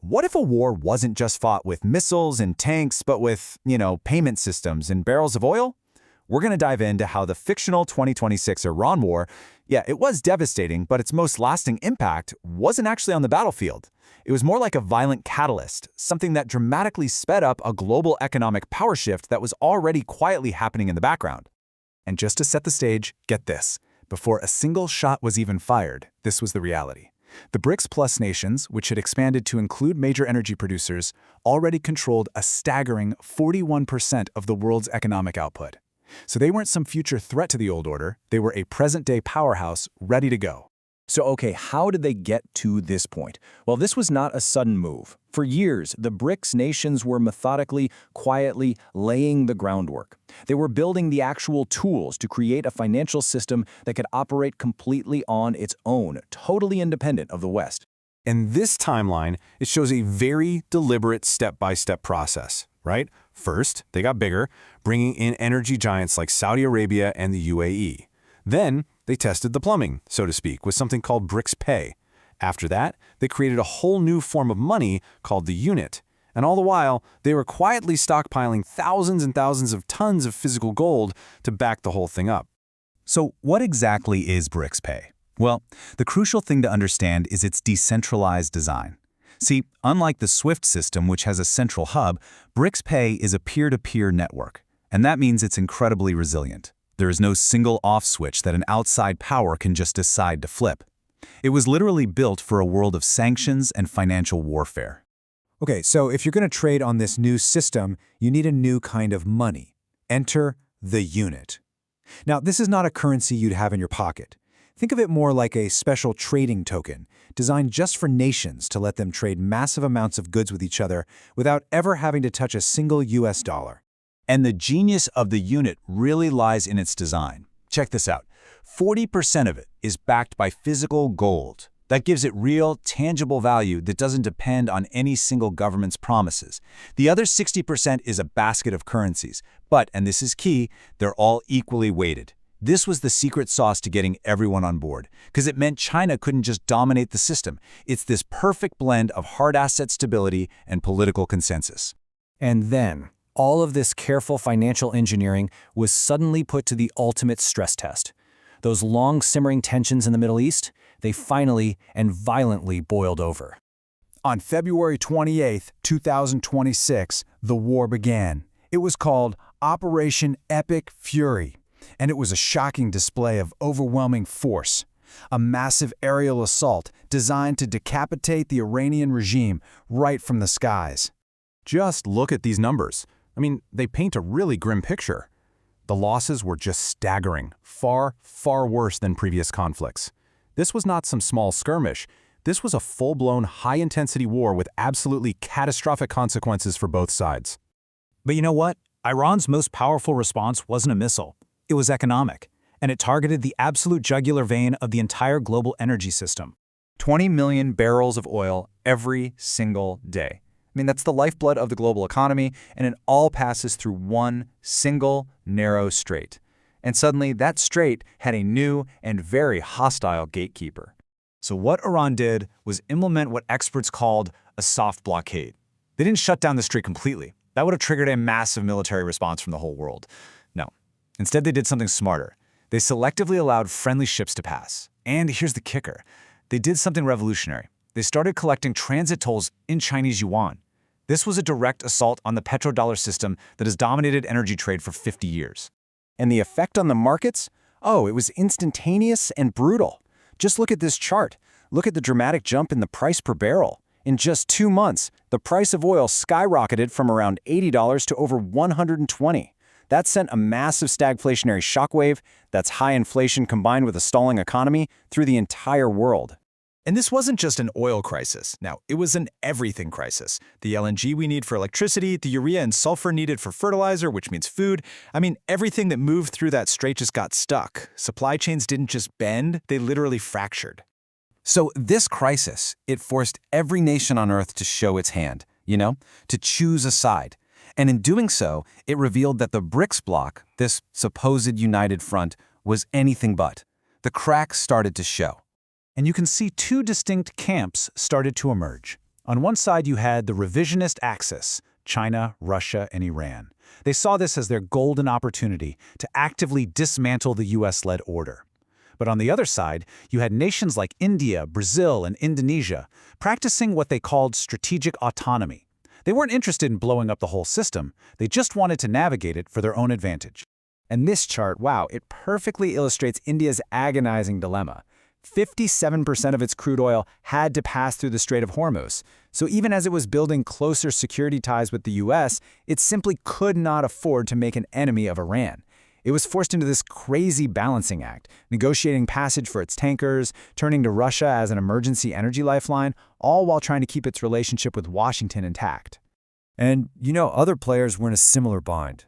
what if a war wasn't just fought with missiles and tanks, but with, payment systems and barrels of oil? We're going to dive into how the fictional 2026 Iran war, it was devastating, but its most lasting impact wasn't actually on the battlefield. It was more like a violent catalyst, something that dramatically sped up a global economic power shift that was already quietly happening in the background. And just to set the stage, get this. Before a single shot was even fired, this was the reality. The BRICS Plus nations, which had expanded to include major energy producers, already controlled a staggering 41% of the world's economic output. So they weren't some future threat to the old order, they were a present-day powerhouse ready to go. So okay, how did they get to this point? Well, this was not a sudden move. For years, the BRICS nations were methodically, quietly laying the groundwork. They were building the actual tools to create a financial system that could operate completely on its own, totally independent of the West. And this timeline, it shows a very deliberate step-by-step process, right? First, they got bigger, bringing in energy giants like Saudi Arabia and the UAE. Then, they tested the plumbing, so to speak, with something called BRICS Pay. After that, they created a whole new form of money called the unit. And all the while, they were quietly stockpiling thousands and thousands of tons of physical gold to back the whole thing up. So what exactly is BRICS Pay? Well, the crucial thing to understand is its decentralized design. See, unlike the SWIFT system, which has a central hub, BRICS Pay is a peer-to-peer network. And that means it's incredibly resilient. There is no single off switch that an outside power can just decide to flip. It was literally built for a world of sanctions and financial warfare. Okay, so if you're going to trade on this new system, you need a new kind of money. Enter the unit. Now, this is not a currency you'd have in your pocket. Think of it more like a special trading token, designed just for nations to let them trade massive amounts of goods with each other without ever having to touch a single US dollar. And the genius of the unit really lies in its design. Check this out. 40% of it is backed by physical gold. That gives it real, tangible value that doesn't depend on any single government's promises. The other 60% is a basket of currencies. But, and this is key, they're all equally weighted. This was the secret sauce to getting everyone on board, because it meant China couldn't just dominate the system. It's this perfect blend of hard asset stability and political consensus. And then, all of this careful financial engineering was suddenly put to the ultimate stress test. Those long simmering tensions in the Middle East, they finally and violently boiled over. On February 28, 2026, the war began. It was called Operation Epic Fury, and it was a shocking display of overwhelming force. A massive aerial assault designed to decapitate the Iranian regime right from the skies. Just look at these numbers. They paint a really grim picture. The losses were just staggering, far, far worse than previous conflicts. This was not some small skirmish. This was a full-blown, high-intensity war with absolutely catastrophic consequences for both sides. But you know what? Iran's most powerful response wasn't a missile. It was economic, and it targeted the absolute jugular vein of the entire global energy system. 20 million barrels of oil every single day. That's the lifeblood of the global economy, and it all passes through one single, narrow strait. And suddenly, that strait had a new and very hostile gatekeeper. So what Iran did was implement what experts called a soft blockade. They didn't shut down the strait completely. That would have triggered a massive military response from the whole world. No. Instead, they did something smarter. They selectively allowed friendly ships to pass. And here's the kicker. They did something revolutionary. They started collecting transit tolls in Chinese Yuan. This was a direct assault on the petrodollar system that has dominated energy trade for 50 years. And the effect on the markets? Oh, it was instantaneous and brutal. Just look at this chart. Look at the dramatic jump in the price per barrel. In just 2 months, the price of oil skyrocketed from around $80 to over $120. That sent a massive stagflationary shockwave, that's high inflation combined with a stalling economy, through the entire world. And this wasn't just an oil crisis. Now, it was an everything crisis. The LNG we need for electricity, the urea and sulfur needed for fertilizer, which means food. Everything that moved through that strait just got stuck. Supply chains didn't just bend, they literally fractured. So this crisis, it forced every nation on Earth to show its hand, to choose a side. And in doing so, it revealed that the BRICS bloc, this supposed united front, was anything but. The cracks started to show. And you can see two distinct camps started to emerge. On one side, you had the revisionist axis, China, Russia, and Iran. They saw this as their golden opportunity to actively dismantle the US-led order. But on the other side, you had nations like India, Brazil, and Indonesia practicing what they called strategic autonomy. They weren't interested in blowing up the whole system, they just wanted to navigate it for their own advantage. And this chart, wow, it perfectly illustrates India's agonizing dilemma. 57% of its crude oil had to pass through the Strait of Hormuz. So even as it was building closer security ties with the US, it simply could not afford to make an enemy of Iran. It was forced into this crazy balancing act, negotiating passage for its tankers, turning to Russia as an emergency energy lifeline, all while trying to keep its relationship with Washington intact. And, other players were in a similar bind.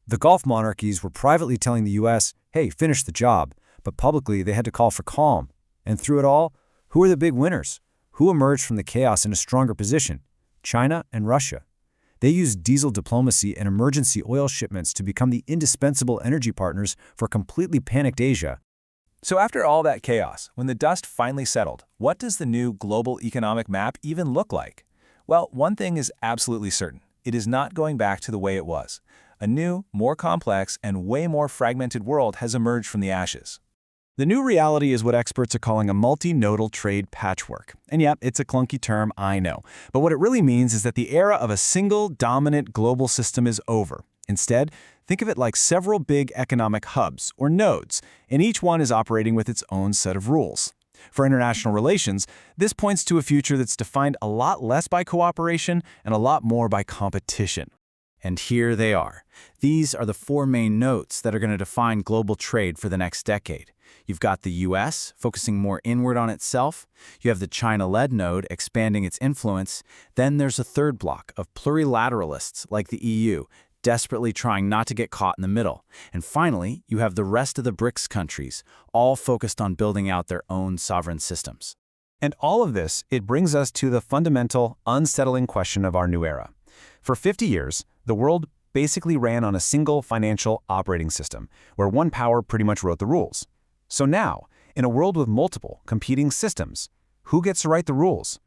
The Gulf monarchies were privately telling the U.S., hey, finish the job, but publicly they had to call for calm. And through it all, who are the big winners? Who emerged from the chaos in a stronger position? China and Russia. They used diesel diplomacy and emergency oil shipments to become the indispensable energy partners for completely panicked Asia. So after all that chaos, when the dust finally settled, what does the new global economic map even look like? Well, one thing is absolutely certain. It is not going back to the way it was. A new, more complex, and way more fragmented world has emerged from the ashes. The new reality is what experts are calling a multi-nodal trade patchwork. And yeah, it's a clunky term, I know. But what it really means is that the era of a single, dominant global system is over. Instead, think of it like several big economic hubs, or nodes, and each one is operating with its own set of rules. For international relations, this points to a future that's defined a lot less by cooperation and a lot more by competition. And here they are. These are the four main nodes that are going to define global trade for the next decade. You've got the US, focusing more inward on itself. You have the China-led node, expanding its influence. Then there's a third block of plurilateralists, like the EU, desperately trying not to get caught in the middle. And finally, you have the rest of the BRICS countries, all focused on building out their own sovereign systems. And all of this, it brings us to the fundamental, unsettling question of our new era. For 50 years, the world basically ran on a single financial operating system, where one power pretty much wrote the rules. So now, in a world with multiple competing systems, who gets to write the rules?